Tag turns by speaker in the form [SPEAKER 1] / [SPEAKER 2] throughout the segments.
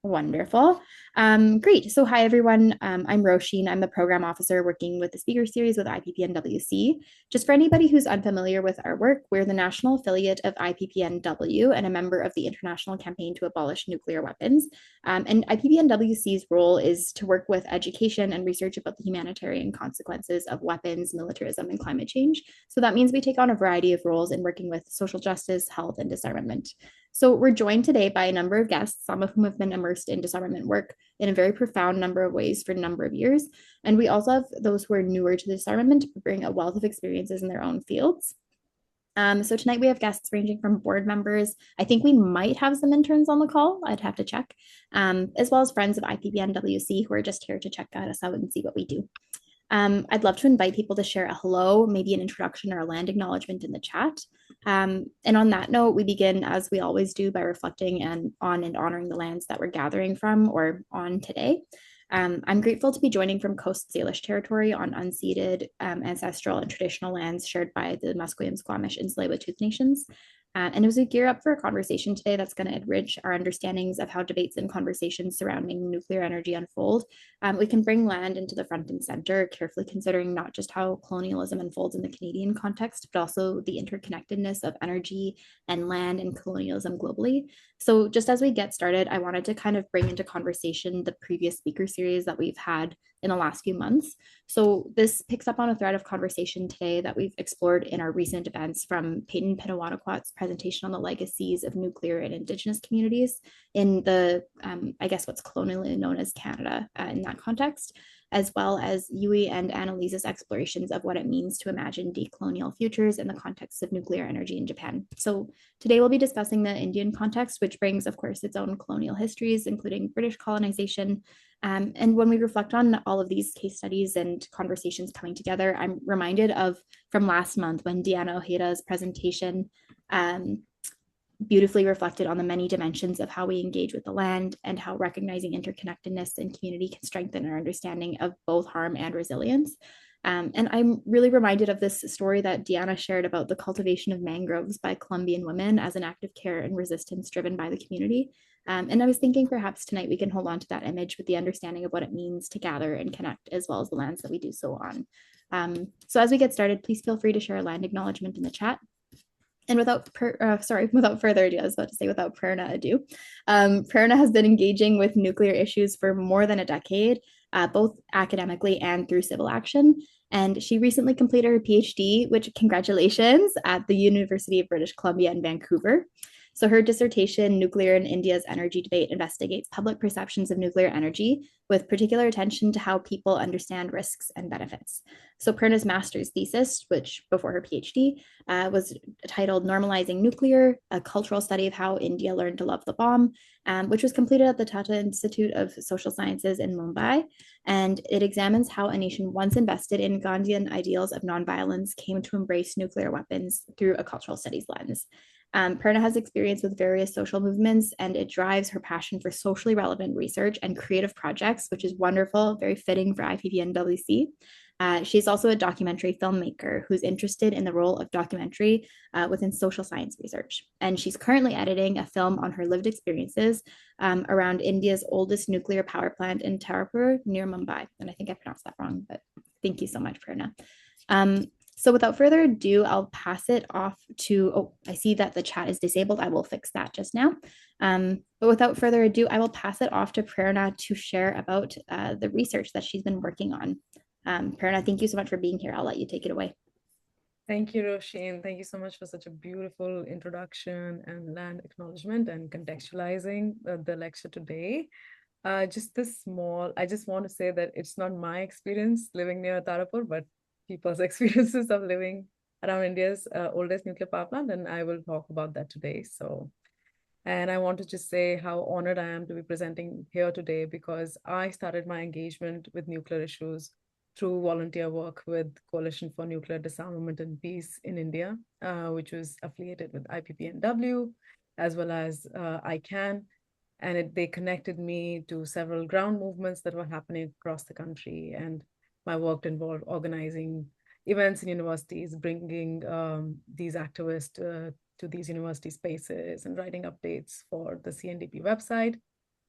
[SPEAKER 1] Wonderful. Great. So, hi everyone. I'm Roisin. I'm the program officer working with the speaker series with IPPNWC. Just for anybody who's unfamiliar with our work, we're the national affiliate of IPPNW and a member of the International Campaign to Abolish Nuclear Weapons. And IPPNWC's role is to work with education and research about the humanitarian consequences of weapons, militarism, and climate change. So that means we take on a variety of roles in working with social justice, health, and disarmament. So we're joined today by a number of guests, some of whom have been immersed in disarmament work in a very profound number of ways for a number of years. And we also have those who are newer to disarmament bring a wealth of experiences in their own fields. So tonight we have guests ranging from board members. I think we might have some interns on the call. I'd have to check, as well as friends of IPBNWC who are just here to check us out and see what we do. I'd love to invite people to share a hello, maybe an introduction or a land acknowledgement in the chat. And on that note, we begin, as we always do, by reflecting on and honoring the lands that we're gathering from or on today. I'm grateful to be joining from Coast Salish territory on unceded ancestral and traditional lands shared by the Musqueam, Squamish, and Tsleil-Waututh nations. And as we gear up for a conversation today that's going to enrich our understandings of how debates and conversations surrounding nuclear energy unfold, we can bring land into the front and center, carefully considering not just how colonialism unfolds in the Canadian context, but also the interconnectedness of energy and land and colonialism globally. So just as we get started, I wanted to kind of bring into conversation the previous speaker series that we've had in the last few months. So this picks up on a thread of conversation today that we've explored in our recent events, from Peyton Pinawattaquat's presentation on the legacies of nuclear and Indigenous communities in the, I guess, what's colonially known as Canada in that context, as well as Yui and Annalise's explorations of what it means to imagine decolonial futures in the context of nuclear energy in Japan. So today we'll be discussing the Indian context, which brings, of course, its own colonial histories, including British colonization. And when we reflect on all of these case studies and conversations coming together, I'm reminded of from last month when Diana Ojeida's presentation beautifully reflected on the many dimensions of how we engage with the land and how recognizing interconnectedness and community can strengthen our understanding of both harm and resilience. And I'm really reminded of this story that Diana shared about the cultivation of mangroves by Colombian women as an act of care and resistance driven by the community. And I was thinking perhaps tonight we can hold on to that image with the understanding of what it means to gather and connect, as well as the lands that we do so on. So as we get started, please feel free to share a land acknowledgement in the chat. And without further ado, I was about to say without Prerna ado, Prerna has been engaging with nuclear issues for more than a decade, both academically and through civil action. And she recently completed her PhD, which congratulations, at the University of British Columbia in Vancouver. So her dissertation, Nuclear in India's Energy Debate, investigates public perceptions of nuclear energy with particular attention to how people understand risks and benefits. So Prerna's master's thesis, which before her PhD, was titled Normalizing Nuclear, a cultural study of how India learned to love the bomb, which was completed at the Tata Institute of Social Sciences in Mumbai. And it examines how a nation once invested in Gandhian ideals of nonviolence came to embrace nuclear weapons through a cultural studies lens. Prerna has experience with various social movements, and it drives her passion for socially relevant research and creative projects, which is wonderful, very fitting for IPPNWC. She's also a documentary filmmaker who's interested in the role of documentary within social science research. And she's currently editing a film on her lived experiences around India's oldest nuclear power plant in Tarapur near Mumbai. And I think I pronounced that wrong, but thank you so much, Prerna. So without further ado, I'll pass it off to, oh, I see that the chat is disabled. I will fix that just now. But without further ado, I will pass it off to Prerna to share about the research that she's been working on. Prerna, thank you so much for being here. I'll let you take it away.
[SPEAKER 2] Thank you, Roisin. Thank you so much for such a beautiful introduction and land acknowledgement and contextualizing the lecture today. I just want to say that it's not my experience living near Tarapur, but people's experiences of living around India's oldest nuclear power plant, and I will talk about that today. And I want to just say how honored I am to be presenting here today, because I started my engagement with nuclear issues through volunteer work with Coalition for Nuclear Disarmament and Peace in India, which was affiliated with IPPNW, as well as ICANN. And they connected me to several ground movements that were happening across the country. And my work involved organizing events in universities, bringing these activists to these university spaces and writing updates for the CNDP website.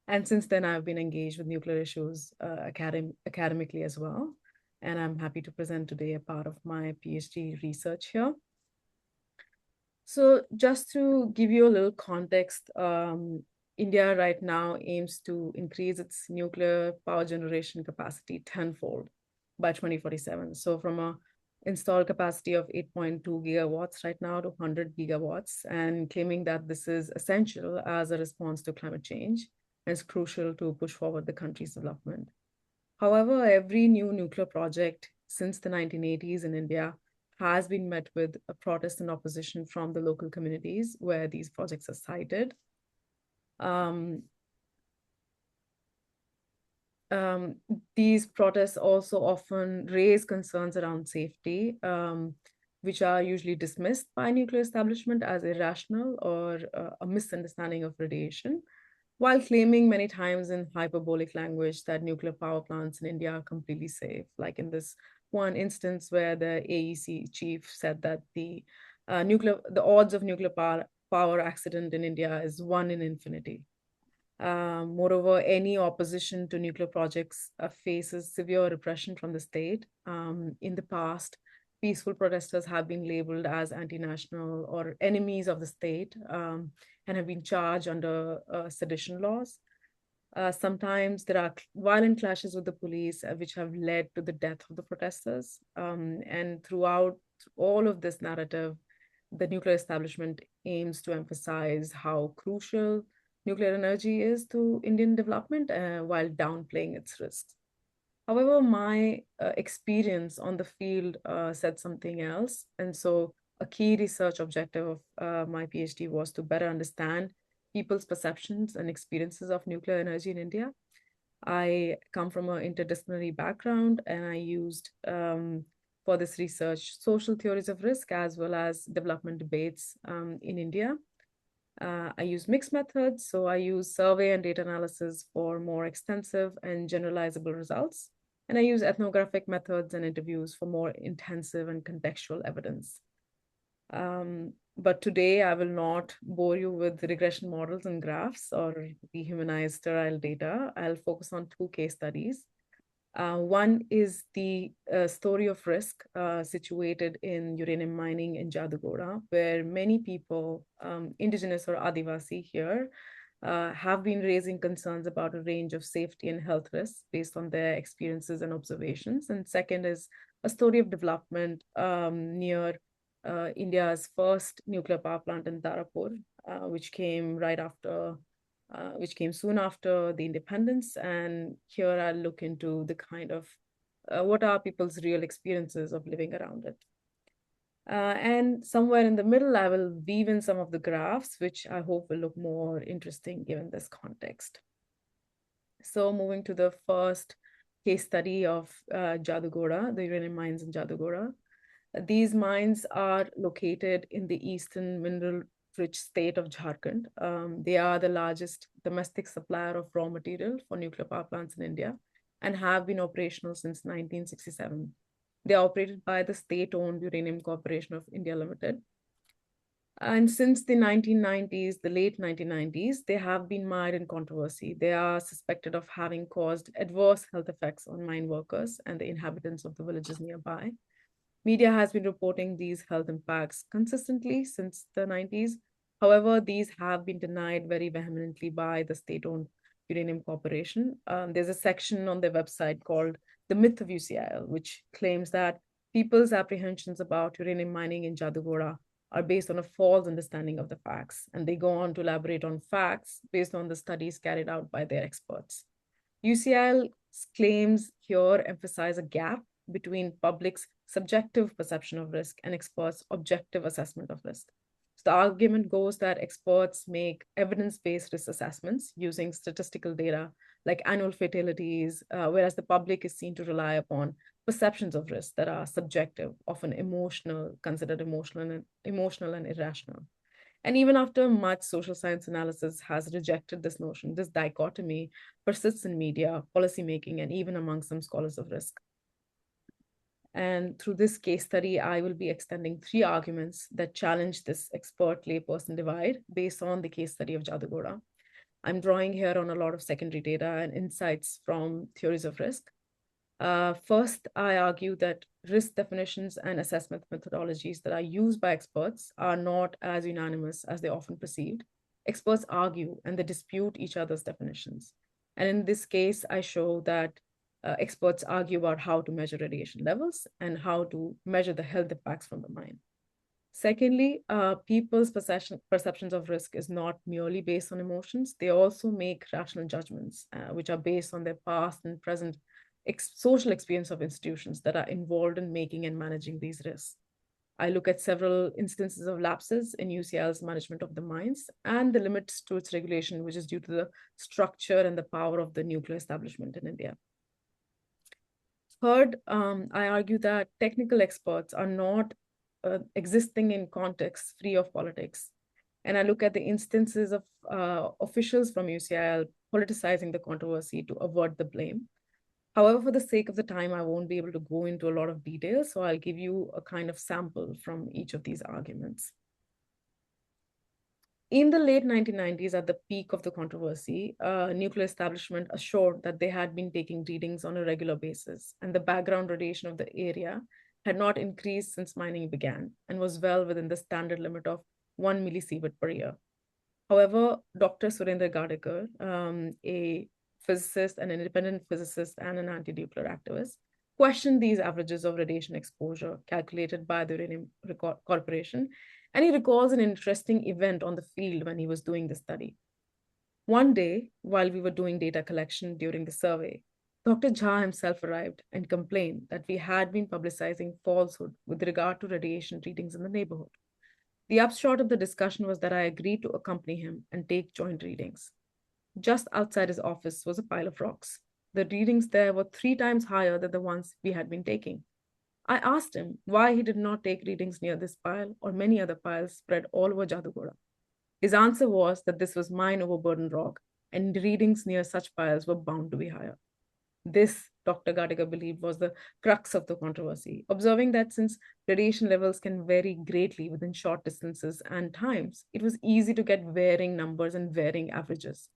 [SPEAKER 2] And since then, I've been engaged with nuclear issues academically as well. And I'm happy to present today a part of my PhD research here. So just to give you a little context, India right now aims to increase its nuclear power generation capacity tenfold by 2047. So from a installed capacity of 8.2 gigawatts right now to 100 gigawatts, and claiming that this is essential as a response to climate change and is crucial to push forward the country's development. However, every new nuclear project since the 1980s in India has been met with a protest and opposition from the local communities where these projects are sited. Um, um, these protests also often raise concerns around safety, which are usually dismissed by nuclear establishment as irrational or a misunderstanding of radiation, while claiming many times in hyperbolic language that nuclear power plants in India are completely safe. Like in this one instance where the AEC chief said that the odds of nuclear power accident in India is 1 in infinity. Moreover, any opposition to nuclear projects faces severe repression from the state. In the past, peaceful protesters have been labeled as anti-national or enemies of the state, and have been charged under sedition laws. Sometimes there are violent clashes with the police, which have led to the death of the protesters. And throughout all of this narrative, the nuclear establishment aims to emphasize how crucial nuclear energy is to Indian development, while downplaying its risks. However, my experience on the field said something else. And so a key research objective of my PhD was to better understand people's perceptions and experiences of nuclear energy in India. I come from an interdisciplinary background, and I used for this research social theories of risk as well as development debates in India. I use mixed methods, so I use survey and data analysis for more extensive and generalizable results. And I use ethnographic methods and interviews for more intensive and contextual evidence. But today I will not bore you with regression models and graphs or dehumanized sterile data. I'll focus on 2 case studies. One is the story of risk situated in uranium mining in Jadugoda, where many people, indigenous or Adivasi here, have been raising concerns about a range of safety and health risks based on their experiences and observations. And second is a story of development near India's first nuclear power plant in Tarapur, which came which came soon after the independence. And here I'll look into the kind of what are people's real experiences of living around it. And somewhere in the middle, I will weave in some of the graphs, which I hope will look more interesting given this context. So moving to the first case study of Jadugoda, the uranium mines in Jadugoda. These mines are located in the eastern mineral-rich state of Jharkhand. They are the largest domestic supplier of raw material for nuclear power plants in India and have been operational since 1967. They are operated by the state-owned Uranium Corporation of India Limited. And since the 1990s, the late 1990s, they have been mired in controversy. They are suspected of having caused adverse health effects on mine workers and the inhabitants of the villages nearby. Media has been reporting these health impacts consistently since the 90s. However, these have been denied very vehemently by the state-owned Uranium Corporation. There's a section on their website called The Myth of UCIL, which claims that people's apprehensions about uranium mining in Jadugoda are based on a false understanding of the facts. And they go on to elaborate on facts based on the studies carried out by their experts. UCIL's claims here emphasize a gap between public's subjective perception of risk and experts' objective assessment of risk. So the argument goes that experts make evidence-based risk assessments using statistical data like annual fatalities, whereas the public is seen to rely upon perceptions of risk that are subjective, often considered emotional and irrational. And even after much social science analysis has rejected this notion, this dichotomy persists in media, policymaking, and even among some scholars of risk. And through this case study, I will be extending 3 arguments that challenge this expert layperson divide based on the case study of Jadugoda. I'm drawing here on a lot of secondary data and insights from theories of risk. First, I argue that risk definitions and assessment methodologies that are used by experts are not as unanimous as they often perceived. Experts argue and they dispute each other's definitions. And in this case, I show that experts argue about how to measure radiation levels and how to measure the health impacts from the mine. Secondly, people's perceptions of risk is not merely based on emotions. They also make rational judgments, which are based on their past and present social experience of institutions that are involved in making and managing these risks. I look at several instances of lapses in UCL's management of the mines and the limits to its regulation, which is due to the structure and the power of the nuclear establishment in India. Third, I argue that technical experts are not existing in contexts free of politics. And I look at the instances of officials from UCL politicizing the controversy to avert the blame. However, for the sake of the time, I won't be able to go into a lot of detail, so I'll give you a kind of sample from each of these arguments. In the late 1990s, at the peak of the controversy, nuclear establishment assured that they had been taking readings on a regular basis, and the background radiation of the area had not increased since mining began and was well within the standard limit of 1 millisievert per year. However, Dr. Surendra Gadekar, a physicist, an independent physicist, and an anti-nuclear activist, questioned these averages of radiation exposure calculated by the Uranium Corporation, and he recalls an interesting event on the field when he was doing the study. One day, while we were doing data collection during the survey, Dr. Jha himself arrived and complained that we had been publicizing falsehood with regard to radiation readings in the neighborhood. The upshot of the discussion was that I agreed to accompany him and take joint readings. Just outside his office was a pile of rocks. The readings there were 3 times higher than the ones we had been taking. I asked him why he did not take readings near this pile or many other piles spread all over Jadugora. His answer was that this was mine overburdened rock, and readings near such piles were bound to be higher. This, Dr. Gadekar believed, was the crux of the controversy, observing that since radiation levels can vary greatly within short distances and times, it was easy to get varying numbers and varying averages.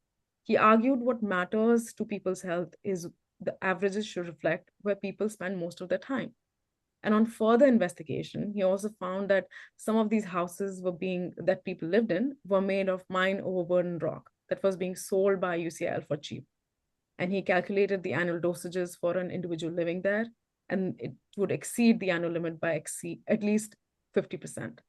[SPEAKER 2] He argued what matters to people's health is the averages should reflect where people spend most of their time. And on further investigation, he also found that some of these houses that people lived in were made of mine overburdened rock that was being sold by UCL for cheap. And he calculated the annual dosages for an individual living there, and it would exceed the annual limit by at least 50%.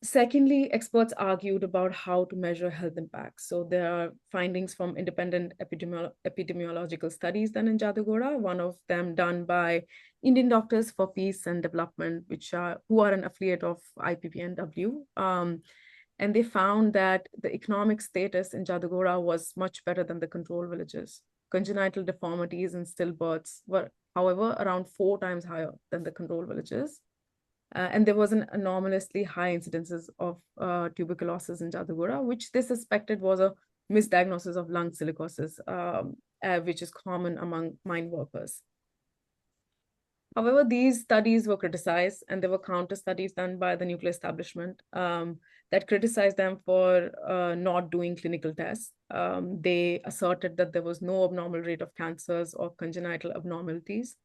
[SPEAKER 2] Secondly, experts argued about how to measure health impacts. So there are findings from independent epidemiological studies done in Jadugora, one of them done by Indian Doctors for Peace and Development, who are an affiliate of IPPNW. And they found that the economic status in Jadugora was much better than the control villages. Congenital deformities and stillbirths were, however, around 4 times higher than the control villages. And there was an anomalously high incidences of tuberculosis in Jadugora, which they suspected was a misdiagnosis of lung silicosis, which is common among mine workers. However, these studies were criticized, and there were counter studies done by the nuclear establishment that criticized them for not doing clinical tests. They asserted that there was no abnormal rate of cancers or congenital abnormalities.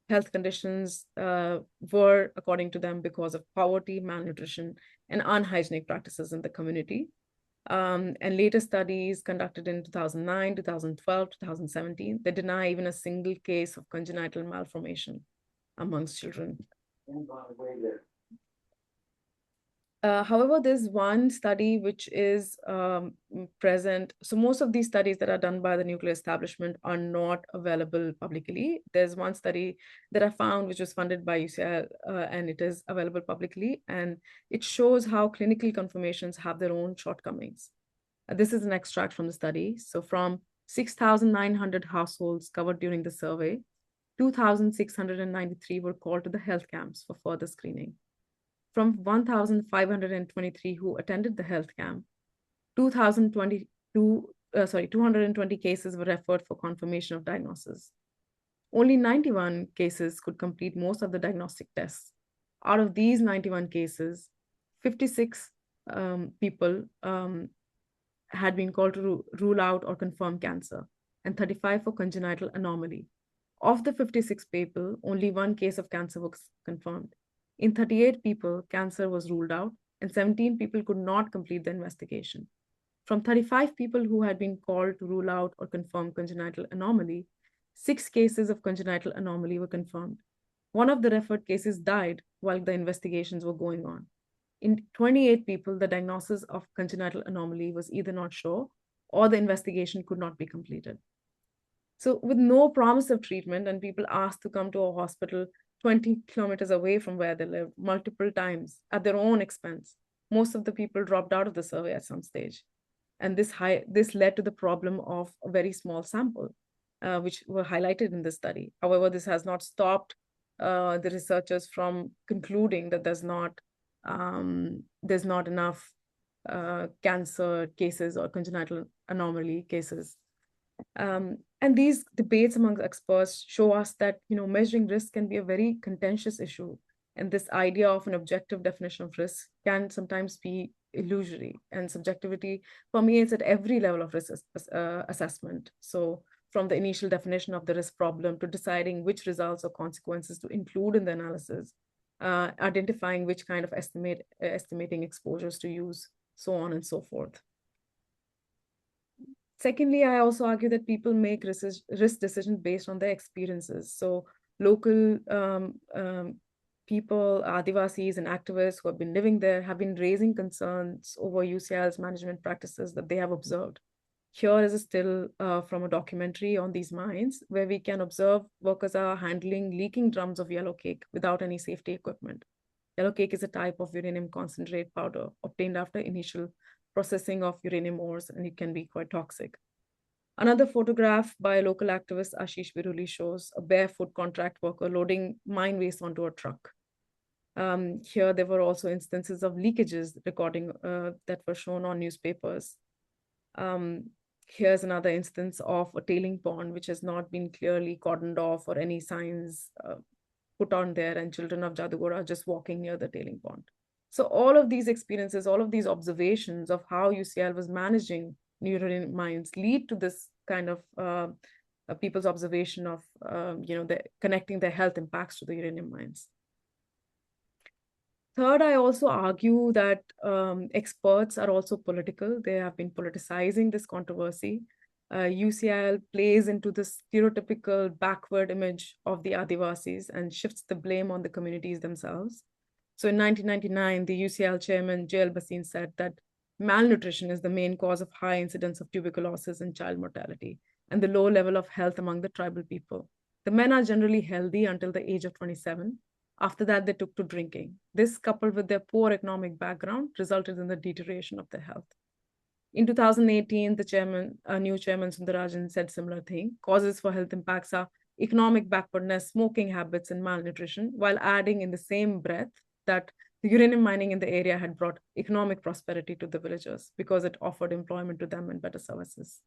[SPEAKER 2] Health conditions were, according to them, because of poverty, malnutrition, and unhygienic practices in the community. And later studies conducted in 2009, 2012, 2017, they deny even a single case of congenital malformation amongst children. However, there's one study which is present. So most of these studies that are done by the nuclear establishment are not available publicly. There's one study that I found which was funded by UCL, and it is available publicly, and it shows how clinical confirmations have their own shortcomings. This is an extract from the study. So from 6,900 households covered during the survey, 2,693 were called to the health camps for further screening. From 1,523 who attended the health camp, 220 cases were referred for confirmation of diagnosis. Only 91 cases could complete most of the diagnostic tests. Out of these 91 cases, 56 people had been called to rule out or confirm cancer, and 35 for congenital anomaly. Of the 56 people, only one case of cancer was confirmed. In 38 people, cancer was ruled out, and 17 people could not complete the investigation. From 35 people who had been called to rule out or confirm congenital anomaly, 6 cases of congenital anomaly were confirmed. One of the referred cases died while the investigations were going on. In 28 people, the diagnosis of congenital anomaly was either not sure or the investigation could not be completed. So, with no promise of treatment, and people asked to come to a hospital 20 kilometers away from where they live multiple times at their own expense, most of the people dropped out of the survey at some stage. And this led to the problem of a very small sample, which were highlighted in this study. However, this has not stopped the researchers from concluding that there's not enough cancer cases or congenital anomaly cases. And these debates among experts show us that measuring risk can be a very contentious issue, and this idea of an objective definition of risk can sometimes be illusory, and subjectivity permeates at every level of risk assessment. So from the initial definition of the risk problem to deciding which results or consequences to include in the analysis, identifying which kind of estimating exposures to use, so on and so forth. Secondly, I also argue that people make risk decisions based on their experiences. So local people, Adivasis and activists who have been living there have been raising concerns over UCL's management practices that they have observed. Here is a still from a documentary on these mines where we can observe workers are handling leaking drums of yellow cake without any safety equipment. Yellow cake is a type of uranium concentrate powder obtained after initial processing of uranium ores, and it can be quite toxic. Another photograph by a local activist, Ashish Viruli, shows a barefoot contract worker loading mine waste onto a truck. Here, there were also instances of leakages recording that were shown on newspapers. Here's another instance of a tailing pond, which has not been clearly cordoned off or any signs put on there, and children of Jadugora are just walking near the tailing pond. So all of these experiences, all of these observations of how UCL was managing uranium mines lead to this kind of people's observation of, connecting their health impacts to the uranium mines. Third, I also argue that experts are also political. They have been politicizing this controversy. UCL plays into the stereotypical backward image of the Adivasis and shifts the blame on the communities themselves. So in 1999, the UCL chairman, J.L. Bhasin, said that malnutrition is the main cause of high incidence of tuberculosis and child mortality, and the low level of health among the tribal people. The men are generally healthy until the age of 27. After that, they took to drinking. This, coupled with their poor economic background, resulted in the deterioration of their health. In 2018, new chairman Sundarajan said similar thing. Causes for health impacts are economic backwardness, smoking habits, and malnutrition, while adding in the same breath that the uranium mining in the area had brought economic prosperity to the villagers because it offered employment to them and better services.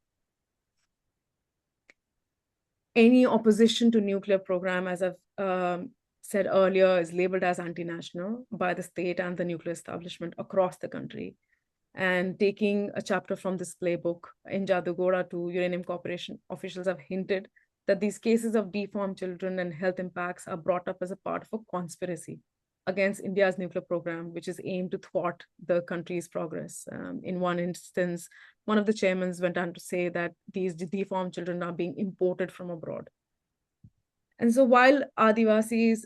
[SPEAKER 2] Any opposition to nuclear program, as I've said earlier, is labeled as anti-national by the state and the nuclear establishment across the country. And taking a chapter from this playbook in Jadugora to Uranium Corporation, officials have hinted that these cases of deformed children and health impacts are brought up as a part of a conspiracy against India's nuclear program, which is aimed to thwart the country's progress. In one instance, one of the chairmen went on to say that these deformed children are being imported from abroad. And so while Adivasis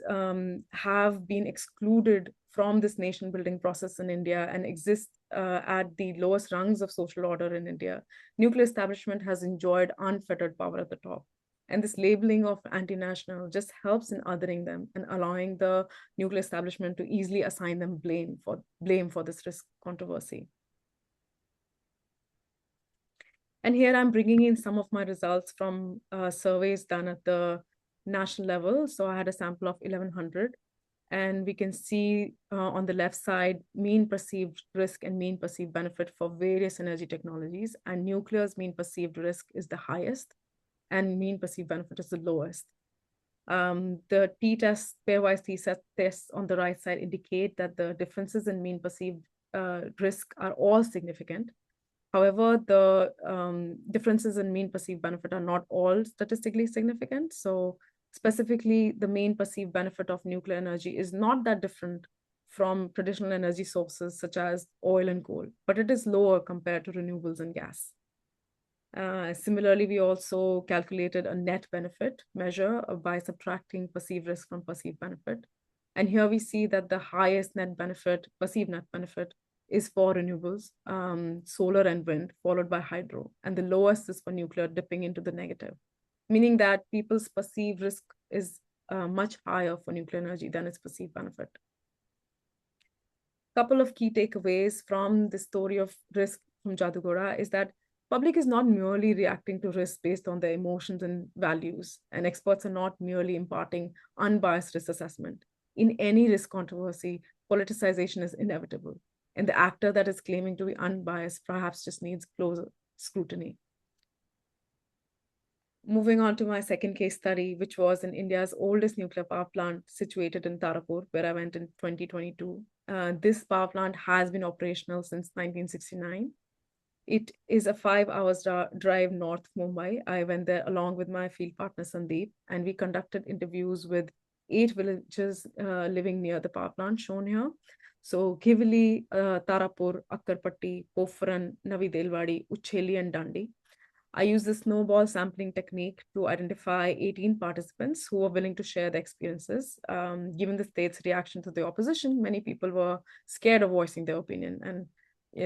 [SPEAKER 2] have been excluded from this nation building process in India and exist at the lowest rungs of social order in India, nuclear establishment has enjoyed unfettered power at the top. And this labeling of anti-national just helps in othering them and allowing the nuclear establishment to easily assign them blame for this risk controversy. And here I'm bringing in some of my results from surveys done at the national level. So I had a sample of 1,100, and we can see on the left side, mean perceived risk and mean perceived benefit for various energy technologies, and nuclear's mean perceived risk is the highest, and mean perceived benefit is the lowest. The t-test, pairwise t-test tests on the right side indicate that the differences in mean perceived risk are all significant. However, the differences in mean perceived benefit are not all statistically significant. So specifically, the mean perceived benefit of nuclear energy is not that different from traditional energy sources such as oil and coal, but it is lower compared to renewables and gas. Similarly, we also calculated a net benefit measure by subtracting perceived risk from perceived benefit. And here we see that the highest net benefit, perceived net benefit, is for renewables, solar and wind, followed by hydro. And the lowest is for nuclear, dipping into the negative, meaning that people's perceived risk is much higher for nuclear energy than its perceived benefit. Couple of key takeaways from the story of risk from Jadugora is that public is not merely reacting to risk based on their emotions and values, and experts are not merely imparting unbiased risk assessment. In any risk controversy, politicization is inevitable, and the actor that is claiming to be unbiased perhaps just needs closer scrutiny. Moving on to my second case study, which was in India's oldest nuclear power plant situated in Tarapur, where I went in 2022. This power plant has been operational since 1969. It is a 5 hours drive north of Mumbai. I went there along with my field partner Sandeep, and we conducted interviews with 8 villages living near the power plant shown here. So Givli, Tarapur, Akkarpatti, Pofran, Navi Delwadi, Ucheli, and Dandi. I used the snowball sampling technique to identify 18 participants who were willing to share their experiences. Given the state's reaction to the opposition, many people were scared of voicing their opinion, and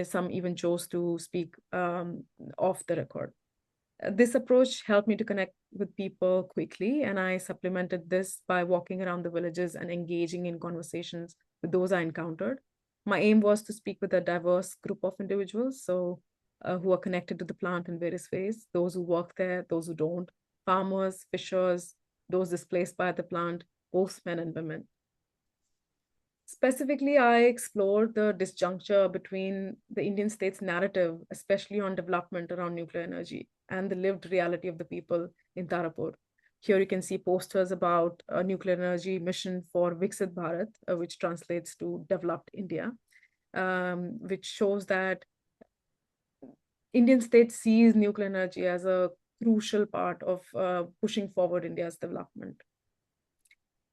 [SPEAKER 2] some even chose to speak off the record. This approach helped me to connect with people quickly, and I supplemented this by walking around the villages and engaging in conversations with those I encountered. My aim was to speak with a diverse group of individuals, who are connected to the plant in various ways, those who work there, those who don't, farmers, fishers, those displaced by the plant, both men and women. Specifically, I explored the disjuncture between the Indian state's narrative, especially on development around nuclear energy, and the lived reality of the people in Tarapur. Here you can see posters about a nuclear energy mission for Viksit Bharat, which translates to developed India, which shows that Indian state sees nuclear energy as a crucial part of pushing forward India's development.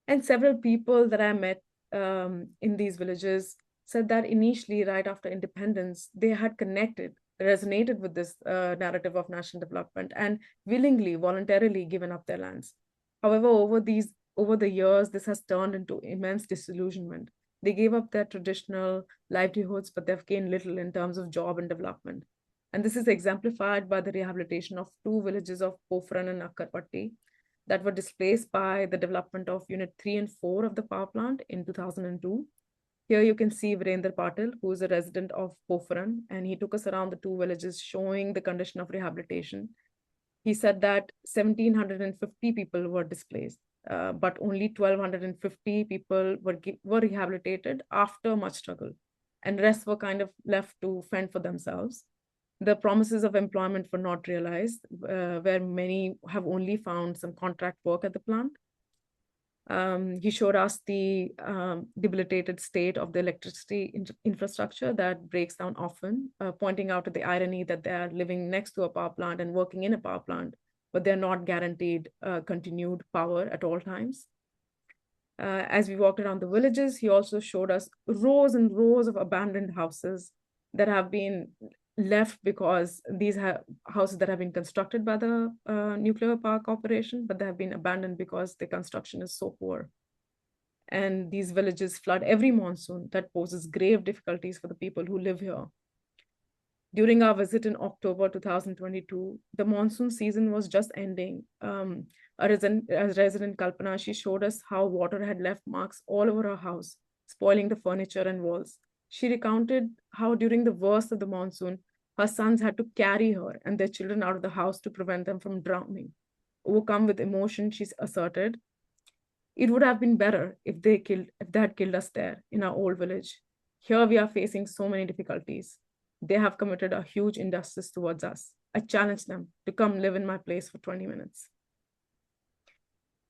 [SPEAKER 2] And several people that I met in these villages said that initially, right after independence, they had resonated with this narrative of national development and willingly, voluntarily given up their lands. However, over the years, this has turned into immense disillusionment. They gave up their traditional livelihoods, but they've gained little in terms of job and development. And this is exemplified by the rehabilitation of 2 villages of Pofran and Akkarpatti that were displaced by the development of Unit 3 and 4 of the power plant in 2002. Here you can see Virender Patil, who is a resident of Pofran, and he took us around the 2 villages showing the condition of rehabilitation. He said that 1,750 people were displaced, but only 1,250 people were rehabilitated after much struggle, and the rest were kind of left to fend for themselves. The promises of employment were not realized, where many have only found some contract work at the plant. He showed us the debilitated state of the electricity infrastructure that breaks down often, pointing out to the irony that they are living next to a power plant and working in a power plant, but they're not guaranteed continued power at all times. As we walked around the villages, he also showed us rows and rows of abandoned houses that have been left because these houses that have been constructed by the nuclear power corporation, but they have been abandoned because the construction is so poor. And these villages flood every monsoon. That poses grave difficulties for the people who live here. During our visit in October 2022, the monsoon season was just ending. A resident Kalpana, she showed us how water had left marks all over her house, spoiling the furniture and walls. She recounted how during the worst of the monsoon, her sons had to carry her and their children out of the house to prevent them from drowning. Overcome with emotion, she asserted, "It would have been better if they had killed us there in our old village. Here we are facing so many difficulties. They have committed a huge injustice towards us. I challenge them to come live in my place for 20 minutes."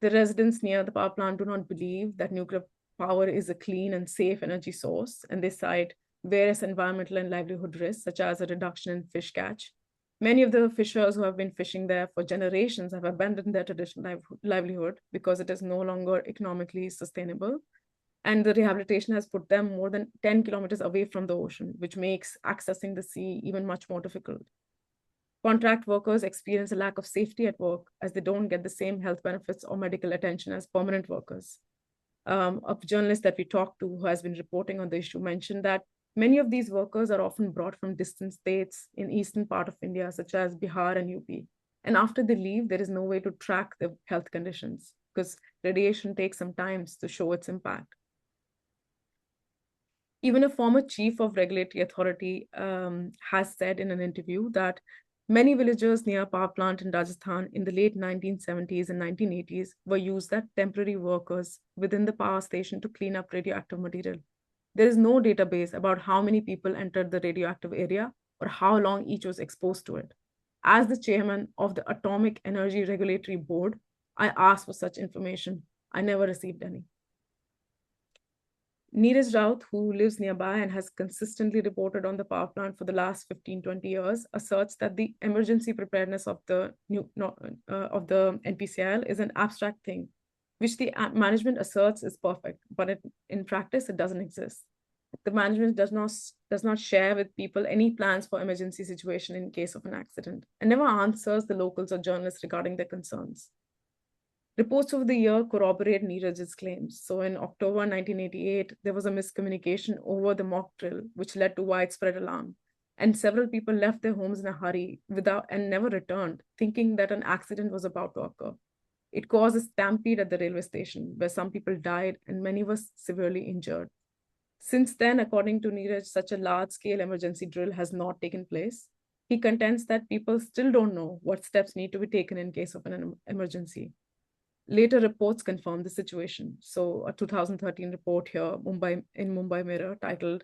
[SPEAKER 2] The residents near the power plant do not believe that nuclear power is a clean and safe energy source, and they cite various environmental and livelihood risks, such as a reduction in fish catch. Many of the fishers who have been fishing there for generations have abandoned their traditional livelihood because it is no longer economically sustainable. And the rehabilitation has put them more than 10 kilometers away from the ocean, which makes accessing the sea even much more difficult. Contract workers experience a lack of safety at work as they don't get the same health benefits or medical attention as permanent workers. A journalist that we talked to who has been reporting on the issue mentioned that many of these workers are often brought from distant states in eastern part of India, such as Bihar and UP. And after they leave, there is no way to track the health conditions because radiation takes some time to show its impact. Even a former chief of regulatory authority has said in an interview that many villagers near a power plant in Rajasthan in the late 1970s and 1980s were used as temporary workers within the power station to clean up radioactive material. There is no database about how many people entered the radioactive area or how long each was exposed to it. As the chairman of the Atomic Energy Regulatory Board, I asked for such information. I never received any. Neeraj Raut, who lives nearby and has consistently reported on the power plant for the last 15-20 years, asserts that the emergency preparedness of the NPCIL is an abstract thing, which the management asserts is perfect, but in practice, it doesn't exist. The management does not share with people any plans for emergency situation in case of an accident and never answers the locals or journalists regarding their concerns. Reports over the year corroborate Neeraj's claims. So in October 1988, there was a miscommunication over the mock drill, which led to widespread alarm. And several people left their homes in a hurry and never returned, thinking that an accident was about to occur. It caused a stampede at the railway station, where some people died and many were severely injured. Since then, according to Neeraj, such a large-scale emergency drill has not taken place. He contends that people still don't know what steps need to be taken in case of an emergency. Later reports confirmed the situation. So a 2013 report here in Mumbai Mirror titled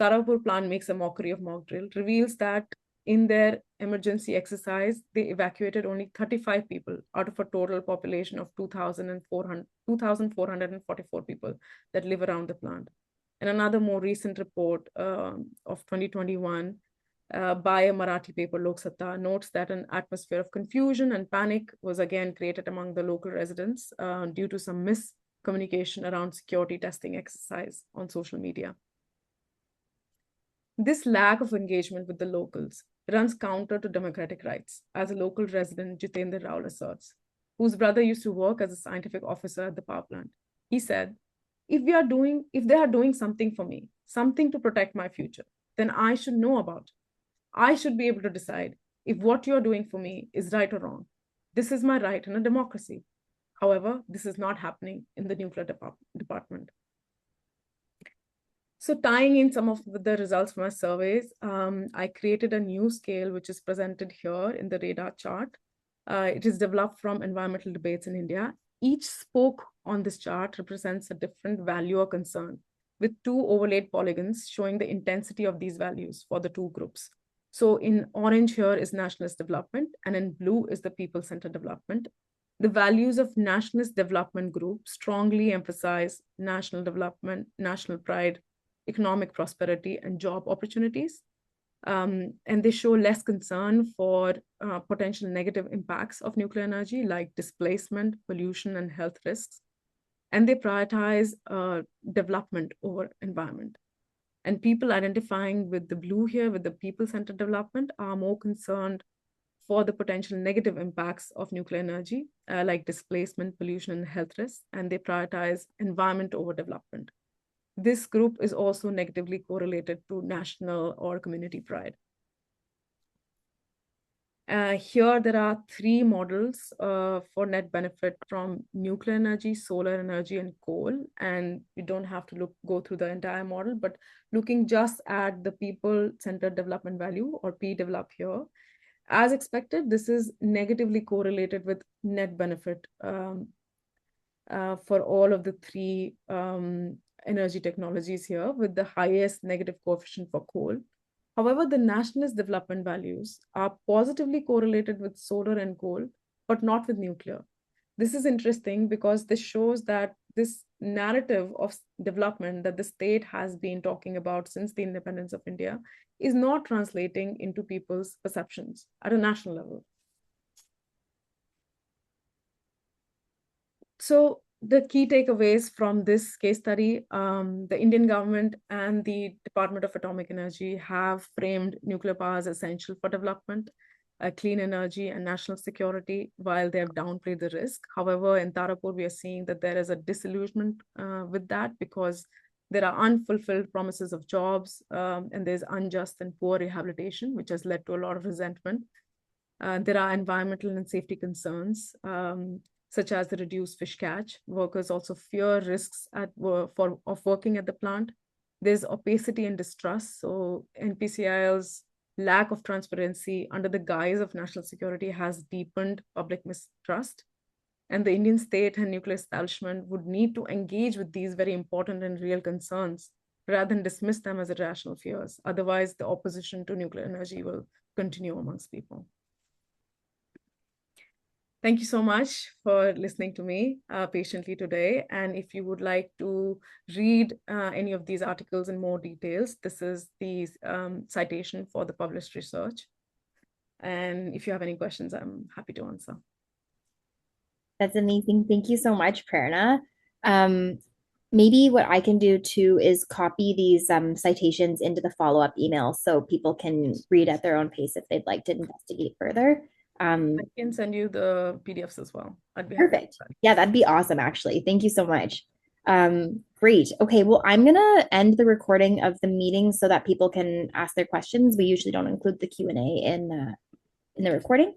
[SPEAKER 2] Tarapur Plant Makes a Mockery of Mock Drill reveals that in their emergency exercise, they evacuated only 35 people out of a total population of 2,444 people that live around the plant. And another more recent report of 2021 by a Marathi paper, Lok Satta, notes that an atmosphere of confusion and panic was again created among the local residents due to some miscommunication around security testing exercise on social media. This lack of engagement with the locals runs counter to democratic rights, as a local resident, Jitendra Rao, asserts, whose brother used to work as a scientific officer at the power plant. He said, if they are doing something for me, something to protect my future, then I should know about it. I should be able to decide if what you're doing for me is right or wrong. This is my right in a democracy. However, this is not happening in the nuclear department. So tying in some of the results from our surveys, I created a new scale, which is presented here in the radar chart. It is developed from environmental debates in India. Each spoke on this chart represents a different value or concern, with two overlaid polygons showing the intensity of these values for the two groups. So in orange here is nationalist development, and in blue is the people-centered development. The values of nationalist development group strongly emphasize national development, national pride, economic prosperity, and job opportunities. And they show less concern for potential negative impacts of nuclear energy, like displacement, pollution, and health risks. And they prioritize development over environment. And people identifying with the blue here, with the people-centered development, are more concerned for the potential negative impacts of nuclear energy, like displacement, pollution, and health risks, and they prioritize environment over development. This group is also negatively correlated to national or community pride. Here, there are three models for net benefit from nuclear energy, solar energy, and coal. And you don't have to go through the entire model, but looking just at the people-centered development value, or P-develop here, as expected, this is negatively correlated with net benefit for all of the three energy technologies here, with the highest negative coefficient for coal. However, the nationalist development values are positively correlated with solar and coal, but not with nuclear. This is interesting because this shows that this narrative of development that the state has been talking about since the independence of India is not translating into people's perceptions at a national level. So the key takeaways from this case study, the Indian government and the Department of Atomic Energy have framed nuclear power as essential for development, clean energy and national security, while they have downplayed the risk. However, in Tarapur, we are seeing that there is a disillusionment with that because there are unfulfilled promises of jobs, and there's unjust and poor rehabilitation, which has led to a lot of resentment. There are environmental and safety concerns, such as the reduced fish catch. Workers also fear risks of working at the plant. There's opacity and distrust. So NPCIL's lack of transparency under the guise of national security has deepened public mistrust. And the Indian state and nuclear establishment would need to engage with these very important and real concerns rather than dismiss them as irrational fears. Otherwise, the opposition to nuclear energy will continue amongst people. Thank you so much for listening to me patiently today. And if you would like to read any of these articles in more details, this is the citation for the published research. And if you have any questions, I'm happy to answer.
[SPEAKER 1] That's amazing. Thank you so much, Prerna. Maybe what I can do too is copy these citations into the follow-up email so people can read at their own pace if they'd like to investigate further.
[SPEAKER 2] I can send you the PDFs as well. I'd be happy.
[SPEAKER 1] Perfect. Yeah, that'd be awesome, actually. Thank you so much. Great. Okay, well, I'm gonna end the recording of the meeting so that people can ask their questions. We usually don't include the Q&A in the recording.